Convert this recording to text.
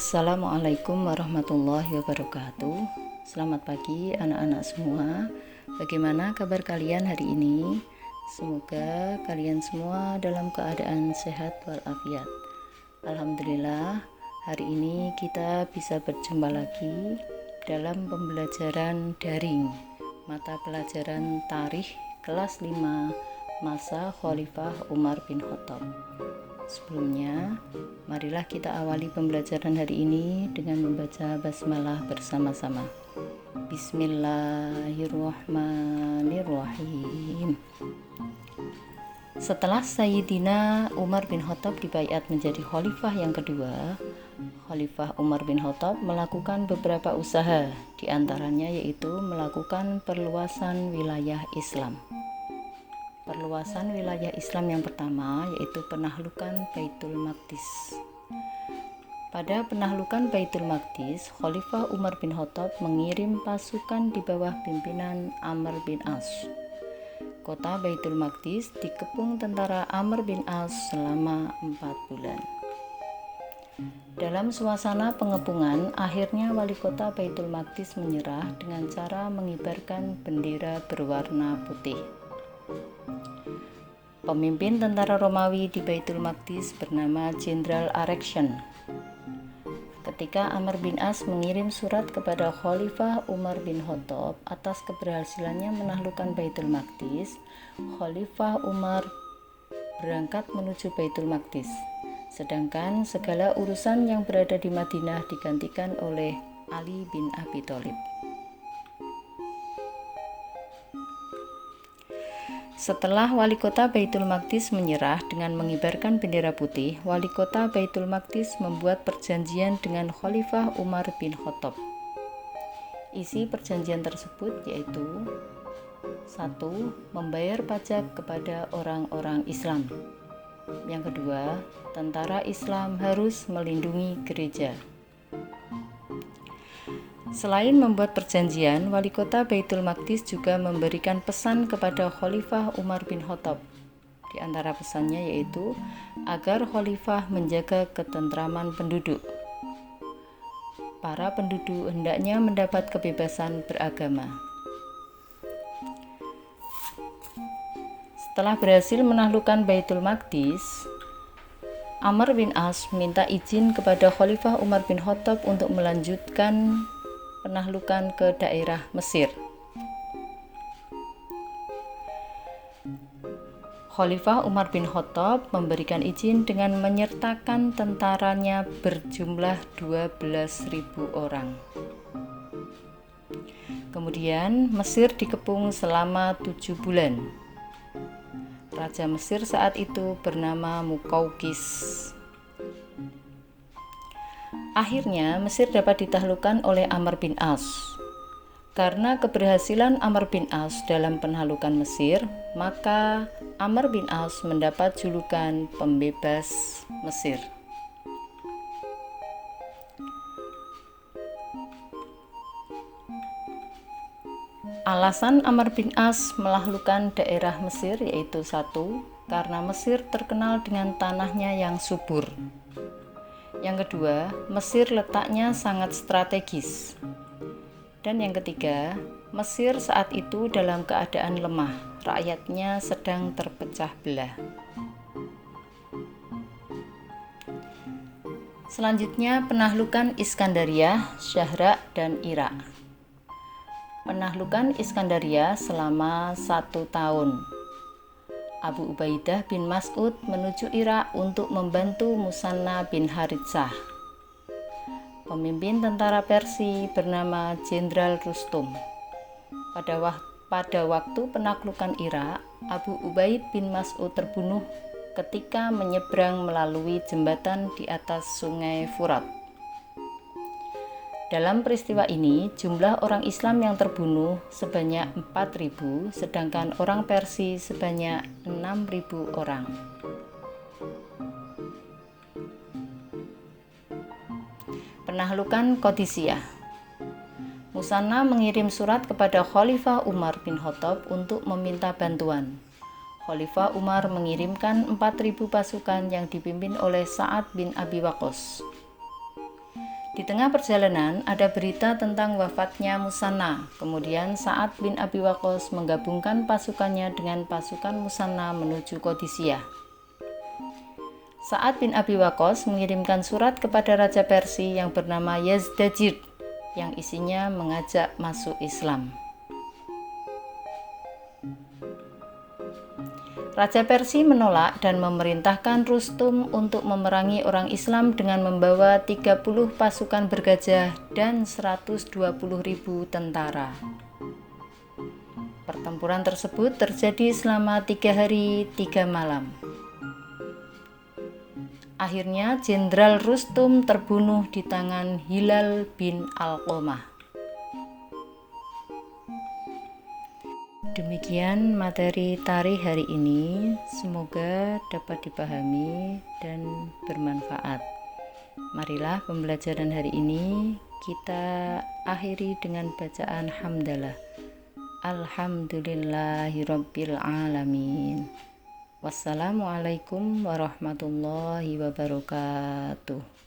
Assalamualaikum warahmatullahi wabarakatuh. Selamat pagi anak-anak semua. Bagaimana kabar kalian hari ini? Semoga kalian semua dalam keadaan sehat walafiat. Alhamdulillah, hari ini kita bisa berjumpa lagi dalam pembelajaran daring mata pelajaran Tarikh kelas 5 masa Khalifah Umar bin Khattab. Sebelumnya, marilah kita awali pembelajaran hari ini dengan membaca basmalah bersama-sama. Bismillahirrahmanirrahim. Setelah Sayyidina Umar bin Khattab dibaiat menjadi khalifah yang kedua, Khalifah Umar bin Khattab melakukan beberapa usaha, di antaranya yaitu melakukan perluasan wilayah Islam. Perluasan wilayah Islam yang pertama yaitu penahlukan Baitul Maqdis. Pada penahlukan Baitul Maqdis, Khalifah Umar bin Khattab mengirim pasukan di bawah pimpinan Amr bin As. Kota Baitul Maqdis dikepung tentara Amr bin As selama 4 bulan. Dalam suasana pengepungan, akhirnya wali kota Baitul Maqdis menyerah dengan cara mengibarkan bendera berwarna putih. Pemimpin tentara Romawi di Baitul Maqdis bernama Jenderal Arekshen. Ketika Amr bin As mengirim surat kepada Khalifah Umar bin Khattab atas keberhasilannya menaklukkan Baitul Maqdis, Khalifah Umar berangkat menuju Baitul Maqdis, sedangkan segala urusan yang berada di Madinah digantikan oleh Ali bin Abi Thalib. Setelah wali kota Baitul Maqdis menyerah dengan mengibarkan bendera putih, wali kota Baitul Maqdis membuat perjanjian dengan Khalifah Umar bin Khattab. Isi perjanjian tersebut yaitu 1. Membayar pajak kepada orang-orang Islam. Yang kedua, tentara Islam harus melindungi gereja. Selain membuat perjanjian, wali kota Baitul Maqdis juga memberikan pesan kepada Khalifah Umar bin Khattab. Di antara pesannya yaitu agar Khalifah menjaga ketentraman penduduk. Para penduduk hendaknya mendapat kebebasan beragama. Setelah berhasil menaklukkan Baitul Maqdis, Amr bin As minta izin kepada Khalifah Umar bin Khattab untuk melanjutkan penahlukan ke daerah Mesir. Khalifah Umar bin Khattab memberikan izin dengan menyertakan tentaranya berjumlah 12.000 orang. Kemudian Mesir dikepung selama 7 bulan. Raja Mesir saat itu bernama Muqawqis. Akhirnya Mesir dapat ditaklukkan oleh Amr bin As. Karena keberhasilan Amr bin As dalam penaklukan Mesir, maka Amr bin As mendapat julukan pembebas Mesir. Alasan Amr bin As menaklukkan daerah Mesir yaitu 1. Karena Mesir terkenal dengan tanahnya yang subur. Yang kedua, Mesir letaknya sangat strategis. Dan yang ketiga, Mesir saat itu dalam keadaan lemah, rakyatnya sedang terpecah belah. Selanjutnya, penaklukan Iskandariyah, Syahrak, dan Irak. Penaklukan Iskandariyah selama 1 tahun. Abu Ubaidah bin Mas'ud menuju Irak untuk membantu Musanna bin Haritsah. Pemimpin tentara Persia bernama Jenderal Rustum. Pada waktu penaklukan Irak, Abu Ubaid bin Mas'ud terbunuh ketika menyeberang melalui jembatan di atas sungai Furat. Dalam peristiwa ini, jumlah orang Islam yang terbunuh sebanyak 4.000, sedangkan orang Persia sebanyak 6.000 orang. Penaklukan Qadisiyah. Musanna mengirim surat kepada Khalifah Umar bin Khattab untuk meminta bantuan. Khalifah Umar mengirimkan 4.000 pasukan yang dipimpin oleh Sa'ad bin Abi Waqqas. Di tengah perjalanan ada berita tentang wafatnya Musanna. Kemudian Sa'ad bin Abi Waqqas menggabungkan pasukannya dengan pasukan Musanna menuju Qadisiyah. Sa'ad bin Abi Waqqas mengirimkan surat kepada Raja Persia yang bernama Yazdajir yang isinya mengajak masuk Islam. Raja Persia menolak dan memerintahkan Rustum untuk memerangi orang Islam dengan membawa 30 pasukan bergajah dan 120.000 tentara. Pertempuran tersebut terjadi selama 3 hari 3 malam. Akhirnya Jenderal Rustum terbunuh di tangan Hilal bin Alqamah. Demikian materi tarikh hari ini, semoga dapat dipahami dan bermanfaat. Marilah pembelajaran hari ini kita akhiri dengan bacaan hamdalah. Alhamdulillahirabbil alamin. Wassalamualaikum warahmatullahi wabarakatuh.